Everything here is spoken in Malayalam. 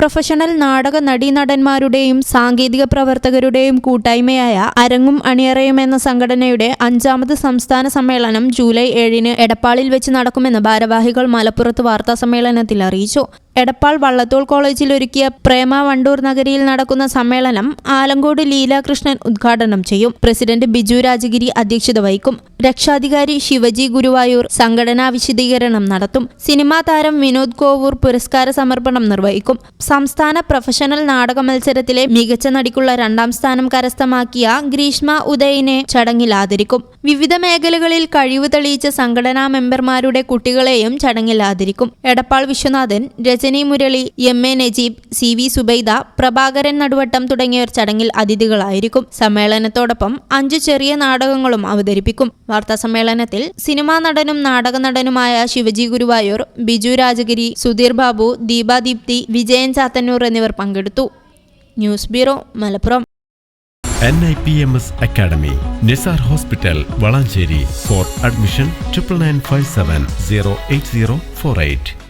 പ്രൊഫഷണൽ നാടക നടീനടന്മാരുടെയും സാങ്കേതിക പ്രവർത്തകരുടെയും കൂട്ടായ്മയായ അരങ്ങും അണിയറയും എന്ന സംഘടനയുടെ 5ാമത് സംസ്ഥാന സമ്മേളനം ജൂലൈ 7-ന് എടപ്പാളിൽ വെച്ച് നടക്കുമെന്ന് ഭാരവാഹികൾ മലപ്പുറത്ത് വാർത്താസമ്മേളനത്തിൽ അറിയിച്ചു. എടപ്പാൾ വള്ളത്തോൾ കോളേജിൽ ഒരുക്കിയ പ്രേമ വണ്ടൂർ നഗരിയിൽ നടക്കുന്ന സമ്മേളനം ആലങ്കോട് ലീലാകൃഷ്ണൻ ഉദ്ഘാടനം ചെയ്യും. പ്രസിഡന്റ് ബിജു രാജഗിരി അധ്യക്ഷത വഹിക്കും. രക്ഷാധികാരി ശിവജി ഗുരുവായൂർ സംഘടനാ വിശദീകരണം നടത്തും. സിനിമാ താരം വിനോദ് കോവൂർ പുരസ്കാര സമർപ്പണം നിർവഹിക്കും. സംസ്ഥാന പ്രൊഫഷണൽ നാടക മത്സരത്തിലെ മികച്ച നടിക്കുള്ള 2ാം സ്ഥാനം കരസ്ഥമാക്കിയ ഗ്രീഷ്മ ഉദയിനെ ചടങ്ങിൽ ആദരിക്കും. വിവിധ മേഖലകളിൽ കഴിവ് തെളിയിച്ച സംഘടനാ മെമ്പർമാരുടെ കുട്ടികളെയും ചടങ്ങിൽ ആദരിക്കും. എടപ്പാൾ വിശ്വനാഥൻ, രജനി മുരളി, എം.എ. നജീബ്, സി.വി. സുബൈദ, പ്രഭാകരൻ നടുവട്ടം തുടങ്ങിയവർ ചടങ്ങിൽ അതിഥികളായിരിക്കും. സമ്മേളനത്തോടൊപ്പം 5 ചെറിയ നാടകങ്ങളും അവതരിപ്പിക്കും. വാർത്താസമ്മേളനത്തിൽ സിനിമാ നടനും നാടക നടനുമായ ശിവജി ഗുരുവായൂർ, ബിജു രാജഗിരി, സുധീർ ബാബു, ദീപാദീപ്തി, വിജയൻ ചാത്തന്നൂർ എന്നിവർ പങ്കെടുത്തു. News bureau, Malappuram. NIPMS Academy, Nisar Hospital, Valancheri. For admission 9957 08048.